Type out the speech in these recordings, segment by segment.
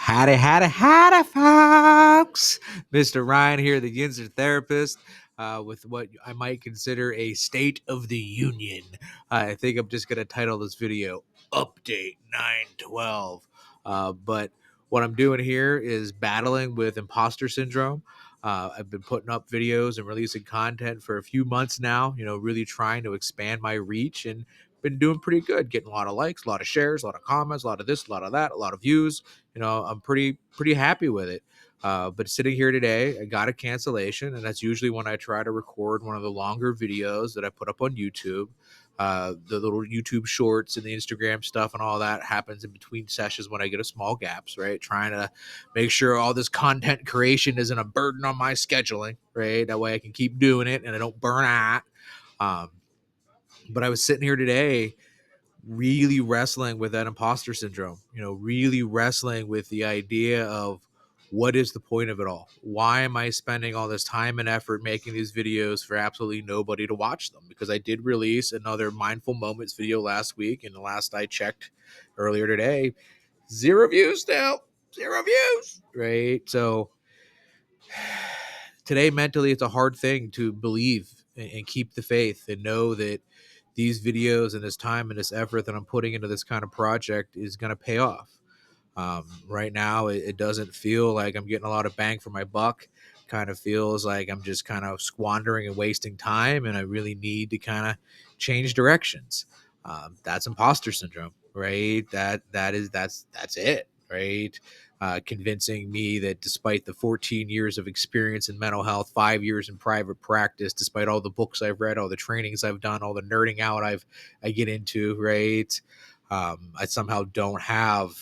Howdy, folks. Mr. Ryan here, the yinz therapist, with what I might consider a state of the union. I think I'm just going to title this video Update 912. But what I'm doing here is battling with imposter syndrome. I've been putting up videos and releasing content for a few months now, really trying to expand my reach and been doing pretty good, getting a lot of likes, a lot of shares, a lot of comments, a lot of this, a lot of that, a lot of views. I'm pretty happy with it. But sitting here today, I got a cancellation, and that's usually when I try to record one of the longer videos that I put up on YouTube. The little YouTube shorts and the Instagram stuff and all that happens in between sessions when I get a small gaps, right? Trying to make sure all this content creation isn't a burden on my scheduling, right? That way I can keep doing it and I don't burn out. Um, but I was sitting here today really wrestling with that imposter syndrome, really wrestling with the idea of what is the point of it all? Why am I spending all this time and effort making these videos for absolutely nobody to watch them? Because I did release another mindful moments video last week, and the last I checked earlier today, 0 views still, 0 views, right? So today mentally it's a hard thing to believe and keep the faith and know that these videos and this time and this effort that I'm putting into this kind of project is going to pay off. Right now it doesn't feel like I'm getting a lot of bang for my buck. Kind of feels like I'm just kind of squandering and wasting time, and I really need to kind of change directions. That's imposter syndrome, right? That's it, right? Convincing me that despite the 14 years of experience in mental health, 5 years in private practice, despite all the books I've read, all the trainings I've done, all the nerding out I get into, right? I somehow don't have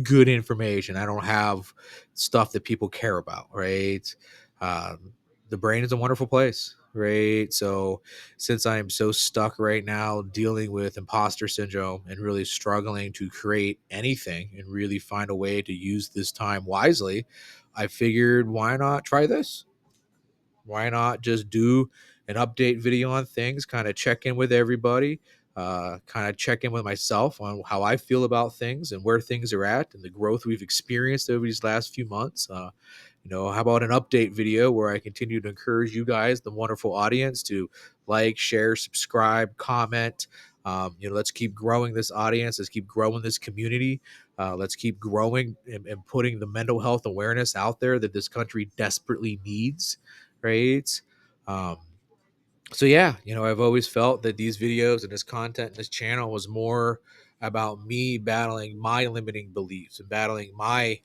good information. I don't have stuff that people care about, right? The brain is a wonderful place, right? So since I am so stuck right now dealing with imposter syndrome and really struggling to create anything and really find a way to use this time wisely, I figured, why not try this? Why not just do an update video on things, kind of check in with everybody, kind of check in with myself on how I feel about things and where things are at and the growth we've experienced over these last few months. How about an update video where I continue to encourage you guys, the wonderful audience, to like, share, subscribe, comment. Let's keep growing this audience. Let's keep growing this community. Let's keep growing and putting the mental health awareness out there that this country desperately needs, right? Um, so yeah, I've always felt that these videos and this content and this channel was more about me battling my limiting beliefs and battling my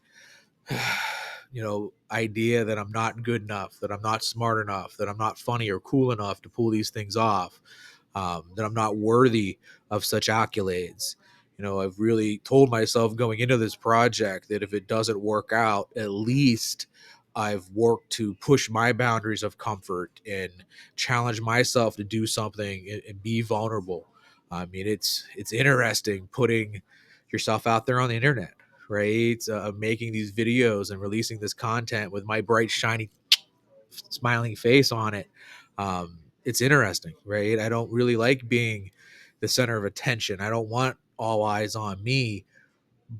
idea that I'm not good enough, that I'm not smart enough, that I'm not funny or cool enough to pull these things off, that I'm not worthy of such accolades. I've really told myself going into this project that if it doesn't work out, at least I've worked to push my boundaries of comfort and challenge myself to do something and be vulnerable. I mean, it's interesting putting yourself out there on the internet, right? Making these videos and releasing this content with my bright, shiny, smiling face on it. It's interesting, right? I don't really like being the center of attention. I don't want all eyes on me,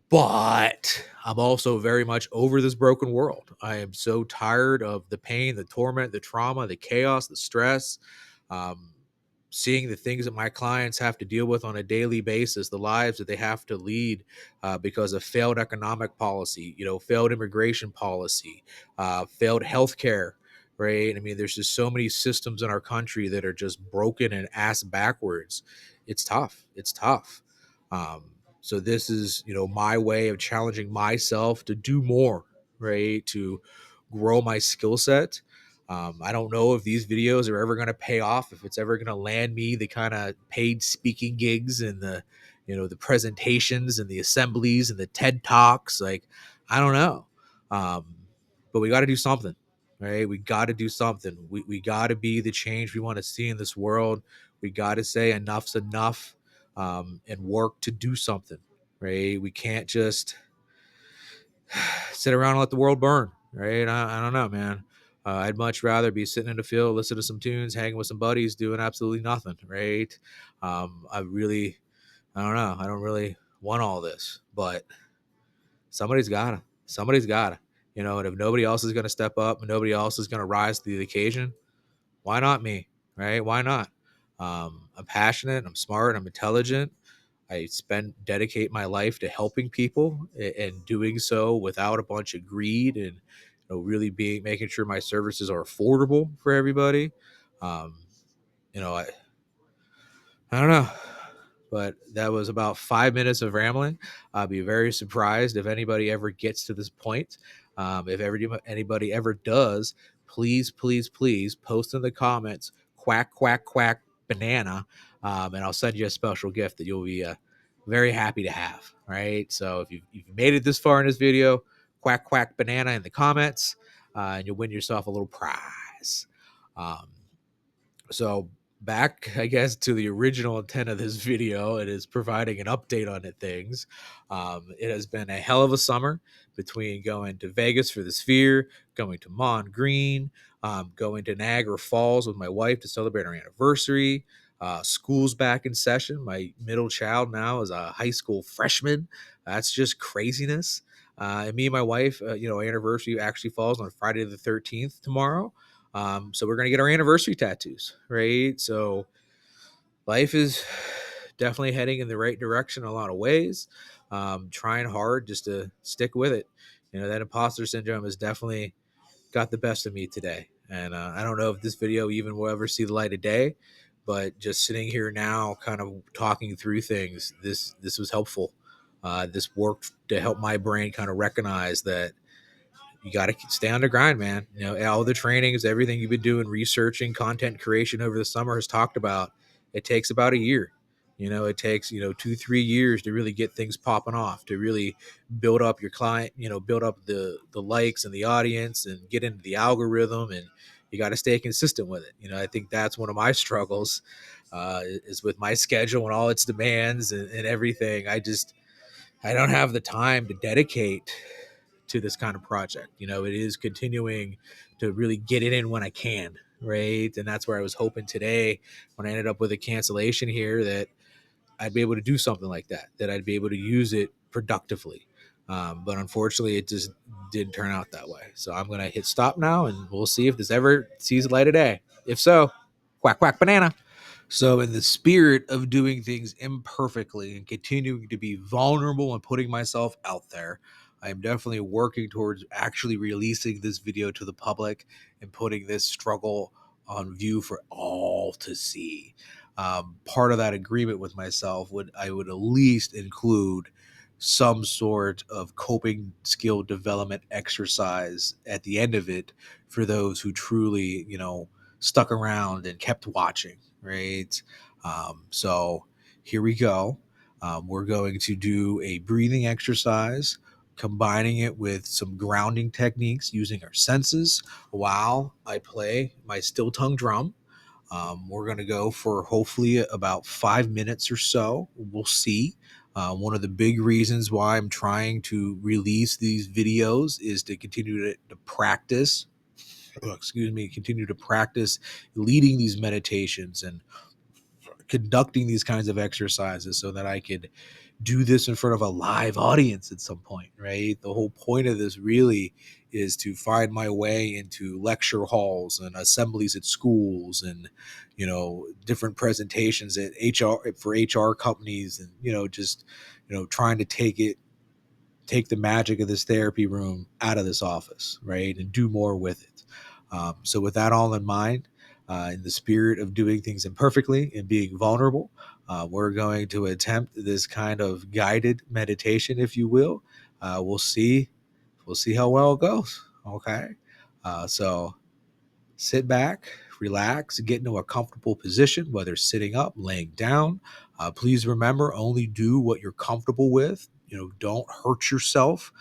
but I'm also very much over this broken world. I am so tired of the pain, the torment, the trauma, the chaos, the stress. Um, Seeing the things that my clients have to deal with on a daily basis, the lives that they have to lead because of failed economic policy, failed immigration policy, failed healthcare, right? I mean, there's just so many systems in our country that are just broken and ass backwards. It's tough. It's tough. Um, so this is, my way of challenging myself to do more, right? To grow my skill set. I don't know if these videos are ever going to pay off, if it's ever going to land me the kind of paid speaking gigs and the presentations and the assemblies and the TED Talks. Like, I don't know. Um, but we got to do something, right? We got to do something. We got to be the change we want to see in this world. We got to say enough's enough, and work to do something, right? We can't just sit around and let the world burn, right? I don't know, man. I'd much rather be sitting in the field, listening to some tunes, hanging with some buddies, doing absolutely nothing, right? I don't know. I don't really want all this, but Somebody's gotta, and if nobody else is going to step up and nobody else is going to rise to the occasion, why not me? Right? Why not? I'm passionate. I'm smart. I'm intelligent. I dedicate my life to helping people and doing so without a bunch of greed and really making sure my services are affordable for everybody. Um, you know, I don't know, but that was about 5 minutes of rambling. I'll be very surprised if anybody ever gets to this point. If anybody ever does, please, please, please post in the comments quack, quack, quack, banana, and I'll send you a special gift that you'll be very happy to have. Right. So if you made it this far in this video, quack, quack, banana in the comments, and you'll win yourself a little prize. Um, so back, I guess, to the original intent of this video, it is providing an update on things. It has been a hell of a summer between going to Vegas for the Sphere, going to Mon Green, going to Niagara Falls with my wife to celebrate our anniversary. School's back in session. My middle child now is a high school freshman. That's just craziness. And me and my wife, our anniversary actually falls on Friday the 13th tomorrow. So we're gonna get our anniversary tattoos, right? So life is definitely heading in the right direction in a lot of ways. Trying hard just to stick with it. That imposter syndrome has definitely got the best of me today, and I don't know if this video even will ever see the light of day. But just sitting here now, kind of talking through things, this was helpful. This worked to help my brain kind of recognize that you got to stay on the grind, man. All the trainings, everything you've been doing, researching, content creation over the summer has talked about. It takes about a year. It takes 2-3 years to really get things popping off, to really build up your client. Build up the likes and the audience, and get into the algorithm. And you got to stay consistent with it. I think that's one of my struggles, is with my schedule and all its demands and everything. I don't have the time to dedicate to this kind of project. It is continuing to really get it in when I can, right? And that's where I was hoping today, when I ended up with a cancellation here, that I'd be able to do something like that I'd be able to use it productively. But unfortunately, it just didn't turn out that way. So I'm going to hit stop now, and we'll see if this ever sees the light of day. If so, quack, quack, banana. So, in the spirit of doing things imperfectly and continuing to be vulnerable and putting myself out there, I am definitely working towards actually releasing this video to the public and putting this struggle on view for all to see. Part of that agreement with myself would at least include some sort of coping skill development exercise at the end of it for those who truly, stuck around and kept watching, right? So here we go. We're going to do a breathing exercise, combining it with some grounding techniques using our senses while I play my still tongue drum. We're going to go for hopefully about 5 minutes or so. We'll see. One of the big reasons why I'm trying to release these videos is to continue to practice continue to practice leading these meditations and conducting these kinds of exercises so that I could do this in front of a live audience at some point, right? The whole point of this really is to find my way into lecture halls and assemblies at schools and, different presentations at HR companies, and, just, trying to take the magic of this therapy room out of this office, right? And do more with it. So with that all in mind, in the spirit of doing things imperfectly and being vulnerable, we're going to attempt this kind of guided meditation, if you will. We'll see how well it goes. Okay. So sit back, relax, get into a comfortable position, whether sitting up, laying down. Please remember, only do what you're comfortable with. Don't hurt yourself.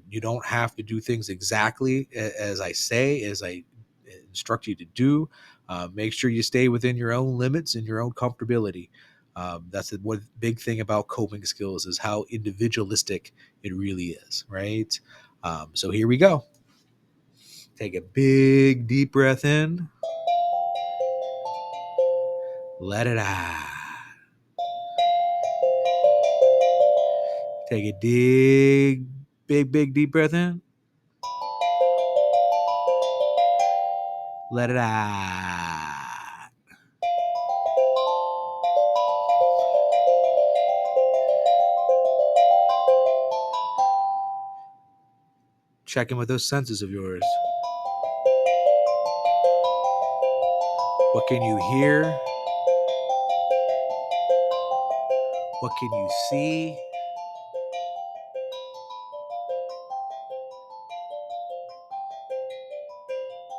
You don't have to do things exactly as I say, as I instruct you to do. Make sure you stay within your own limits and your own comfortability. That's the one big thing about coping skills, is how individualistic it really is, right? So here we go. Take a big deep breath in. Let it out. Take a big Big deep breath in. Let it out. Check in with those senses of yours. What can you hear? What can you see?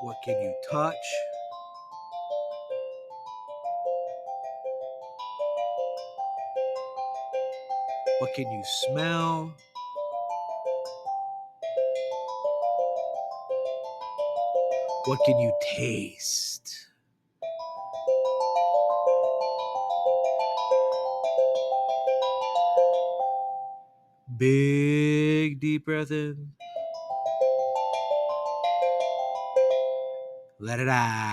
What can you touch? What can you smell? What can you taste? Big deep breath in. Let it out.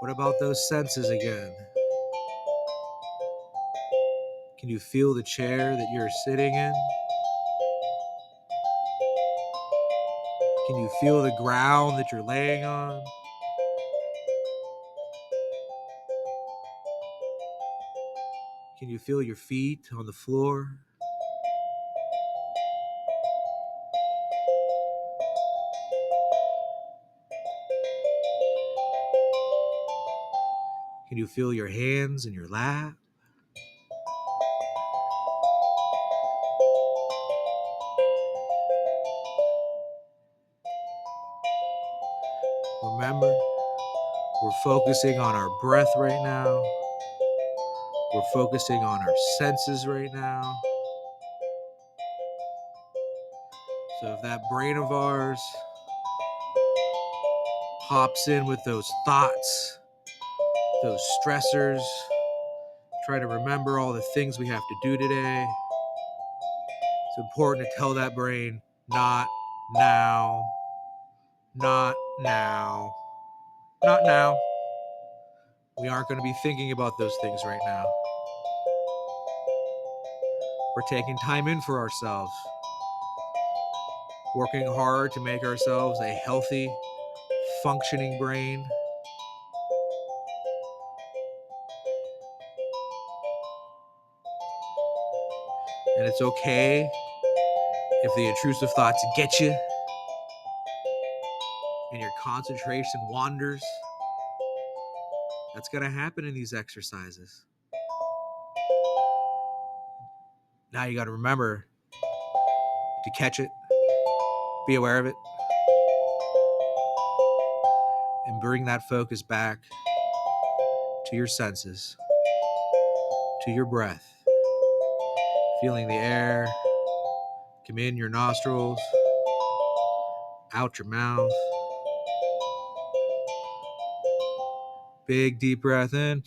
What about those senses again? Can you feel the chair that you're sitting in? Can you feel the ground that you're laying on? Can you feel your feet on the floor? Can you feel your hands in your lap? Remember, we're focusing on our breath right now. We're focusing on our senses right now. So if that brain of ours hops in with those thoughts, those stressors, try to remember all the things we have to do today, it's important to tell that brain, not now, not now, not now. We aren't going to be thinking about those things right now. We're taking time in for ourselves, working hard to make ourselves a healthy, functioning brain. And it's okay if the intrusive thoughts get you and your concentration wanders. That's going to happen in these exercises. Now you got to remember to catch it, be aware of it, and bring that focus back to your senses, to your breath. Feeling the air come in your nostrils, out your mouth. Big deep breath in.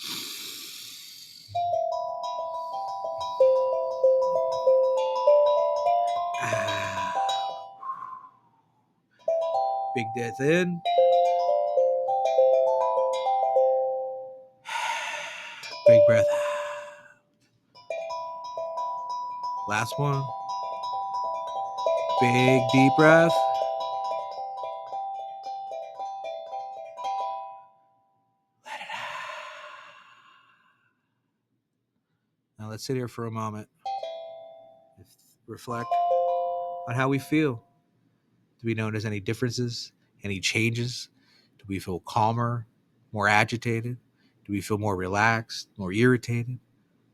Big breath in. Big breath. Last one. Big deep breath. Let it out. Now let's sit here for a moment. Reflect on how we feel. Do we notice any differences, any changes? Do we feel calmer, more agitated? Do we feel more relaxed, more irritated?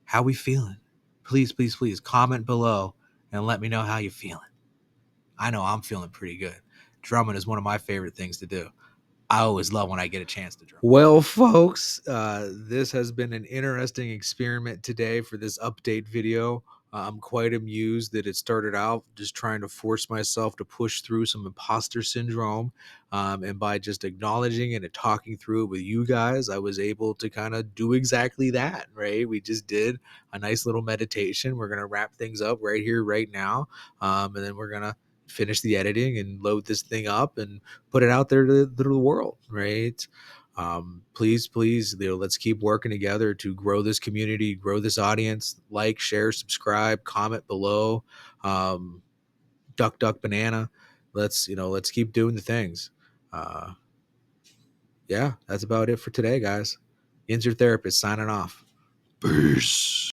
How are we feeling? Please comment below and let me know how you're feeling. I know I'm feeling pretty good. Drumming is one of my favorite things to do. I always love when I get a chance to drum. Well, folks, this has been an interesting experiment today for this update video I'm quite amused that it started out just trying to force myself to push through some imposter syndrome. And by just acknowledging it and talking through it with you guys, I was able to kind of do exactly that, right? We just did a nice little meditation. We're going to wrap things up right here, right now. And then we're going to finish the editing and load this thing up and put it out there to the world, right? Please, let's keep working together to grow this community, grow this audience. Like, share, subscribe, comment below. um, Duck banana. Let's keep doing the things. uh, yeah, that's about it for today, guys. Yinz, your therapist, signing off. Peace.